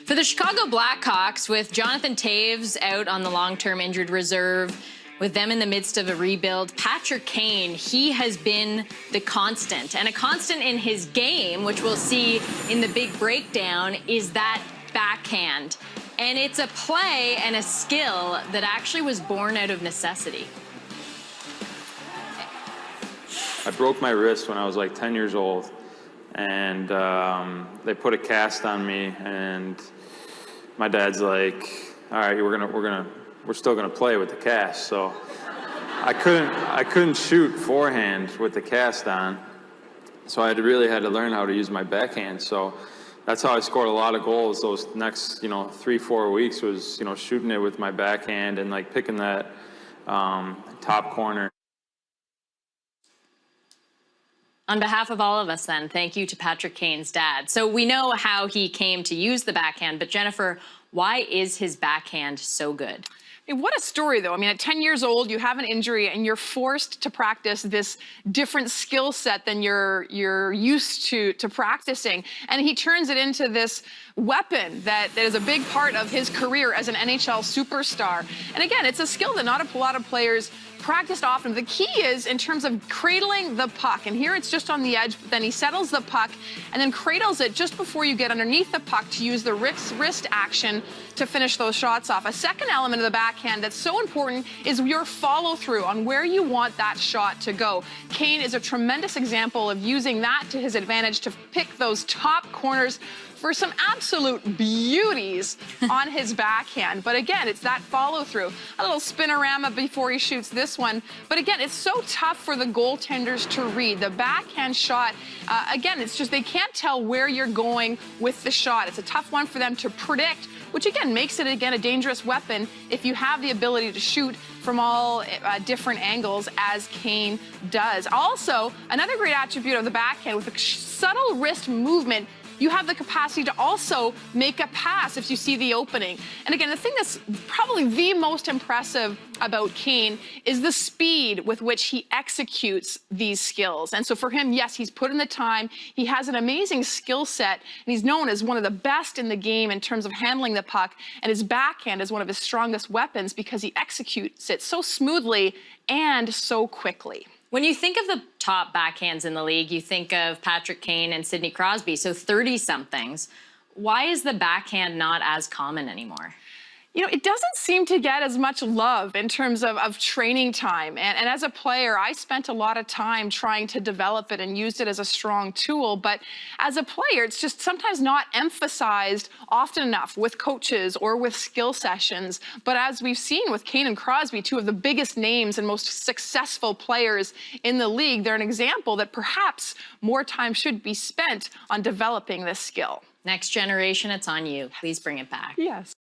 For the Chicago Blackhawks, with Jonathan Toews out on the long-term injured reserve, with them in the midst of a rebuild, Patrick Kane, he has been the constant. And a constant in his game, which we'll see in the big breakdown, is that backhand. And it's a play and a skill that actually was born out of necessity. I broke my wrist when I was like 10 years old, and they put a cast on me, and my dad's like, all right, we're still gonna play with the cast. So I couldn't shoot forehand with the cast on, so I really had to learn how to use my backhand. So that's how I scored a lot of goals those next 3-4 weeks, was shooting it with my backhand and like picking that top corner. On behalf of all of us, then, thank you to Patrick Kane's dad. So we know how he came to use the backhand, but Jennifer, why is his backhand so good? What a story, though. I mean, at 10 years old, you have an injury and you're forced to practice this different skill set than you're used to practicing. And he turns it into this weapon that is a big part of his career as an NHL superstar. And again, it's a skill that not a lot of players practiced often. The key is in terms of cradling the puck. And here it's just on the edge, but then he settles the puck and then cradles it just before you get underneath the puck to use the wrist action to finish those shots off. A second element of the backhand that's so important is your follow through on where you want that shot to go. Kane is a tremendous example of using that to his advantage to pick those top corners for some absolute beauties on his backhand. But again, it's that follow through. A little spinorama before he shoots this one. But again, it's so tough for the goaltenders to read. The backhand shot, again, it's just they can't tell where you're going with the shot. It's a tough one for them to predict, which again makes it, again, a dangerous weapon if you have the ability to shoot from all different angles, as Kane does. Also, another great attribute of the backhand, with a subtle wrist movement, you have the capacity to also make a pass if you see the opening. And again, the thing that's probably the most impressive about Kane is the speed with which he executes these skills. And so for him, yes, he's put in the time. He has an amazing skill set, and he's known as one of the best in the game in terms of handling the puck. And his backhand is one of his strongest weapons because he executes it so smoothly and so quickly. When you think of the top backhands in the league, you think of Patrick Kane and Sidney Crosby, so 30-somethings. Why is the backhand not as common anymore? It doesn't seem to get as much love in terms of training time. And as a player, I spent a lot of time trying to develop it and used it as a strong tool. But as a player, it's just sometimes not emphasized often enough with coaches or with skill sessions. But as we've seen with Kane and Crosby, two of the biggest names and most successful players in the league, they're an example that perhaps more time should be spent on developing this skill. Next generation, it's on you. Please bring it back. Yes.